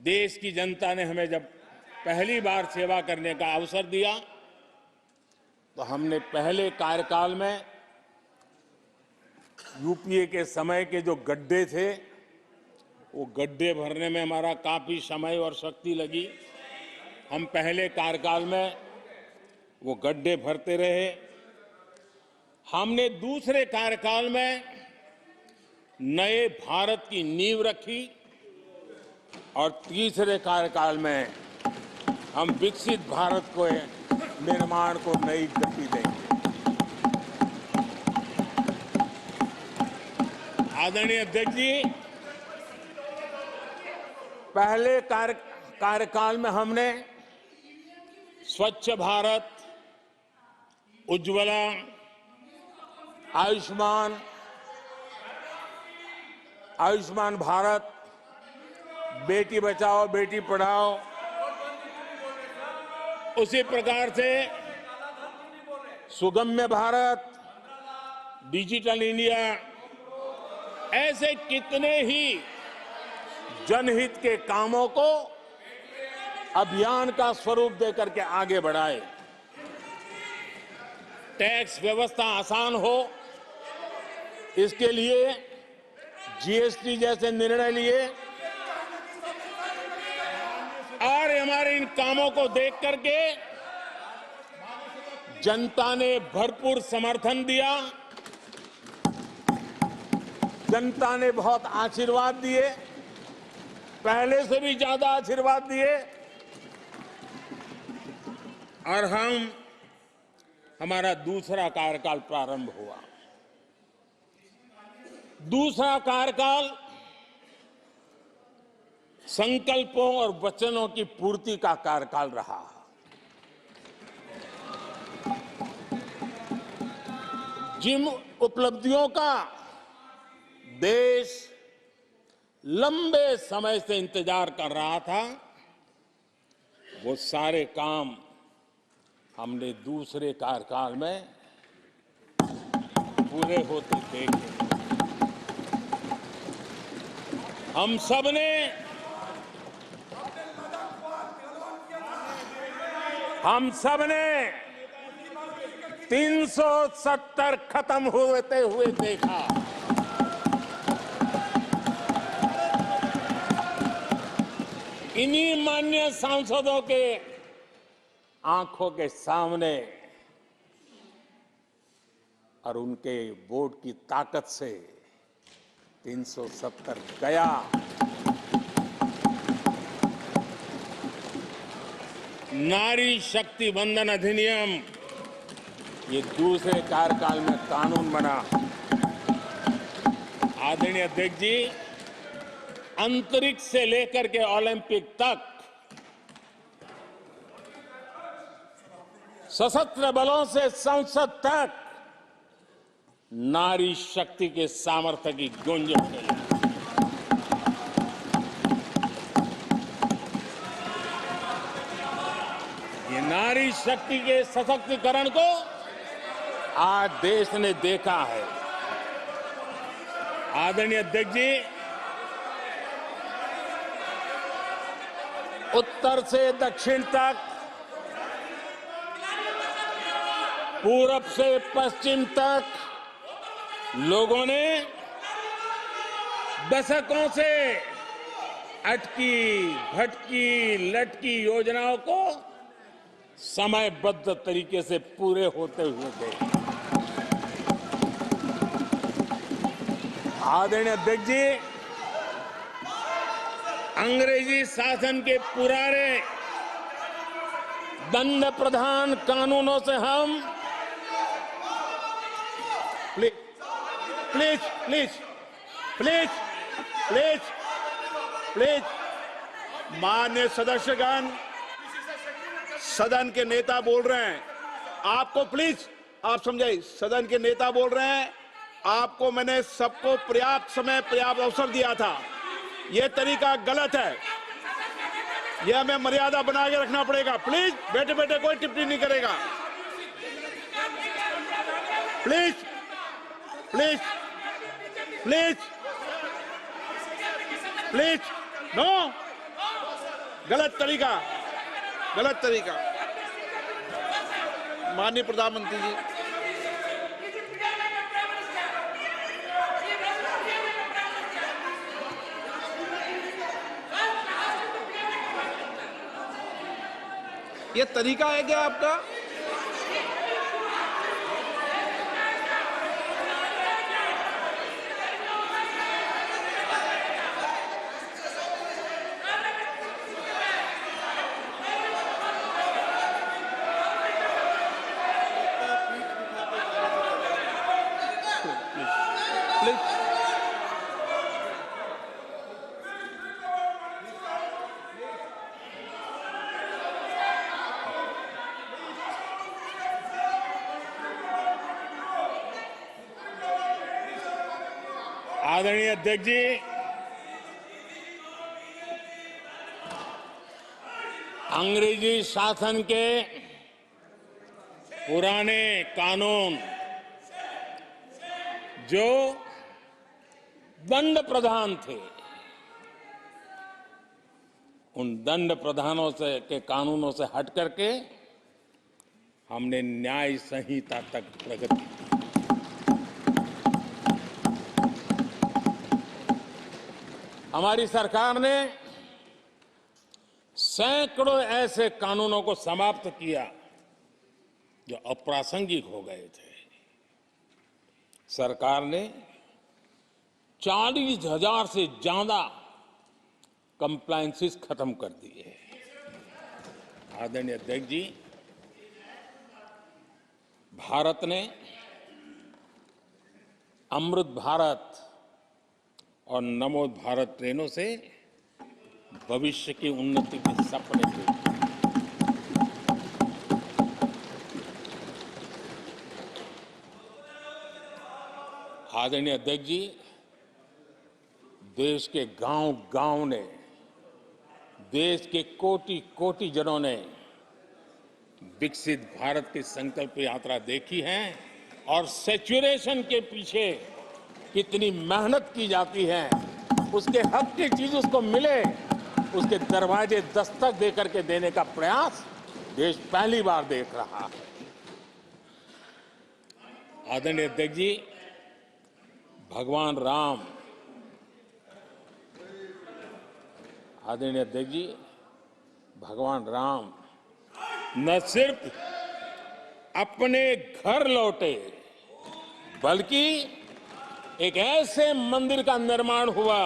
देश की जनता ने हमें जब पहली बार सेवा करने का अवसर दिया तो हमने पहले कार्यकाल में यूपीए के समय के जो गड्ढे थे वो गड्ढे भरने में हमारा काफी समय और शक्ति लगी। हम पहले कार्यकाल में वो गड्ढे भरते रहे। हमने दूसरे कार्यकाल में नए भारत की नींव रखी और तीसरे कार्यकाल में हम विकसित भारत को निर्माण को नई गति देंगे। आदरणीय अध्यक्ष जी, पहले कार्यकाल में हमने स्वच्छ भारत, उज्ज्वला, आयुष्मान भारत, बेटी बचाओ बेटी पढ़ाओ, उसी प्रकार से सुगम्य भारत, डिजिटल इंडिया, ऐसे कितने ही जनहित के कामों को अभियान का स्वरूप देकर के आगे बढ़ाए। टैक्स व्यवस्था आसान हो, इसके लिए जीएसटी जैसे निर्णय लिए और हमारे इन कामों को देख करके जनता ने भरपूर समर्थन दिया। जनता ने बहुत आशीर्वाद दिए, पहले से भी ज्यादा आशीर्वाद दिए और हमारा दूसरा कार्यकाल प्रारंभ हुआ। दूसरा कार्यकाल संकल्पों और वचनों की पूर्ति का कार्यकाल रहा। जिन उपलब्धियों का देश लंबे समय से इंतजार कर रहा था, वो सारे काम हमने दूसरे कार्यकाल में पूरे होते देखे। हम सबने 370 खत्म होते हुए देखा। इन्हीं माननीय सांसदों के आंखों के सामने और उनके वोट की ताकत से 370 गया। नारी शक्ति वंदन अधिनियम ये दूसरे कार्यकाल में कानून बना। आदरणीय अध्यक्ष जी, अंतरिक्ष से लेकर के ओलंपिक तक सशस्त्र बलों से संसद तक नारी शक्ति के सामर्थ्य की गूंज उठे। ये नारी शक्ति के सशक्तिकरण को आज देश ने देखा है। आदरणीय अध्यक्ष जी, उत्तर से दक्षिण तक, पूरब से पश्चिम तक लोगों ने दशकों से अटकी भटकी लटकी योजनाओं को समयबद्ध तरीके से पूरे होते हुए देखे। आदरणीय अध्यक्ष जी, अंग्रेजी शासन के पुराने दंड प्रधान कानूनों से हम प्लीज माननीय सदस्यगण, सदन के नेता बोल रहे हैं, आपको प्लीज आप समझाइए। सदन के नेता बोल रहे हैं, आपको मैंने सबको पर्याप्त समय पर्याप्त अवसर दिया था। यह तरीका गलत है, यह हमें मर्यादा बना के रखना पड़ेगा। प्लीज बैठे बैठे कोई टिप्पणी नहीं करेगा। Please please please please no गलत तरीका, गलत तरीका। माननीय प्रधानमंत्री जी, ये तरीका है क्या आपका? प्लीज आदरणीय अध्यक्ष जी, अंग्रेजी शासन के पुराने कानून जो दंड प्रधान थे, उन दंड प्रधानों से के कानूनों से हट करके हमने न्याय संहिता तक प्रगति की। हमारी सरकार ने सैकड़ों ऐसे कानूनों को समाप्त किया जो अप्रासंगिक हो गए थे। सरकार ने 40,000 से ज्यादा कंप्लायंसेस खत्म कर दिए। आदरणीय अध्यक्ष जी, भारत ने अमृत भारत और नमो भारत ट्रेनों से भविष्य की उन्नति के सपने देखे। आदरणीय अध्यक्ष जी, देश के गांव-गांव ने, देश के कोटि-कोटि जनों ने विकसित भारत की संकल्प यात्रा देखी है और सैचुरेशन के पीछे कितनी मेहनत की जाती है, उसके हक की चीज उसको मिले, उसके दरवाजे दस्तक देकर के देने का प्रयास देश पहली बार देख रहा है। आदरणीय अध्यक्ष जी, भगवान राम, आदरणीय अध्यक्ष जी, भगवान राम न सिर्फ अपने घर लौटे, बल्कि एक ऐसे मंदिर का निर्माण हुआ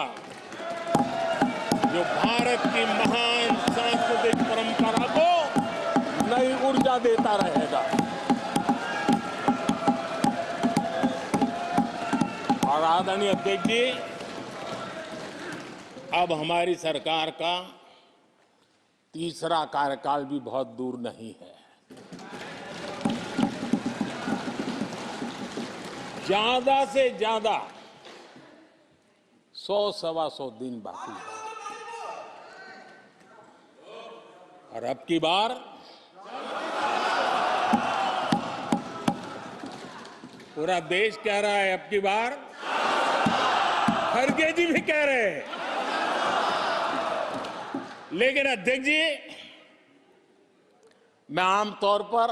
जो भारत की महान सांस्कृतिक परंपरा को नई ऊर्जा देता रहेगा। और आदरणीय अध्यक्ष जी, अब हमारी सरकार का तीसरा कार्यकाल भी बहुत दूर नहीं है। ज्यादा से ज्यादा 100-125 दिन बाकी है। और अब की बार पूरा देश कह रहा है, अब की बार खड़गे जी भी कह रहे हैं। लेकिन अध्यक्ष जी, मैं आमतौर पर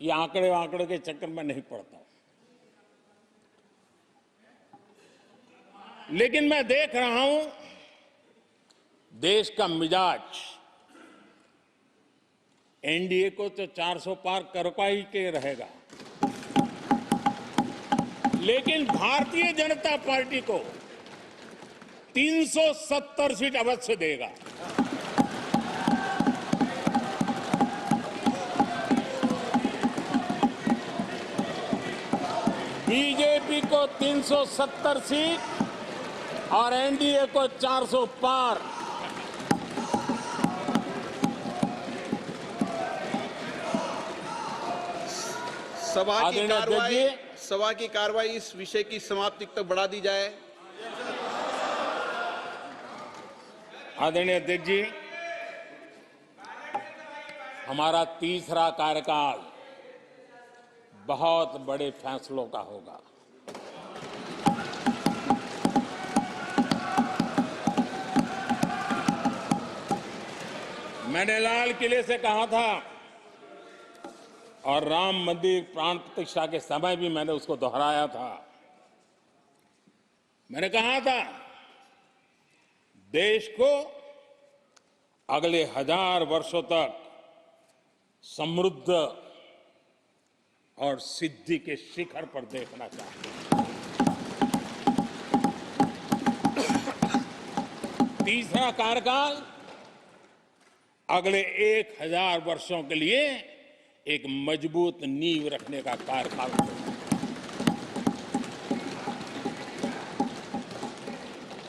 ये आंकड़े के चक्कर में नहीं पड़ता हूं, लेकिन मैं देख रहा हूं देश का मिजाज एनडीए को तो 400 पार कर पाई के रहेगा, लेकिन भारतीय जनता पार्टी को 370 सीट अवश्य देगा। बीजेपी को 370 सीट और एनडीए को 400 पार। सभा की कार्रवाई इस विषय की समाप्ति तक बढ़ा दी जाए। आदरणीय अध्यक्ष जी, हमारा तीसरा कार्यकाल बहुत बड़े फैसलों का होगा। मैंने लाल किले से कहा था और राम मंदिर प्राण प्रतिष्ठा के समय भी मैंने उसको दोहराया था। मैंने कहा था देश को अगले 1000 वर्षों तक समृद्ध और सिद्धि के शिखर पर देखना चाहिए। तीसरा कार्यकाल अगले 1000 वर्षों के लिए एक मजबूत नींव रखने का कार्यकाल होगा।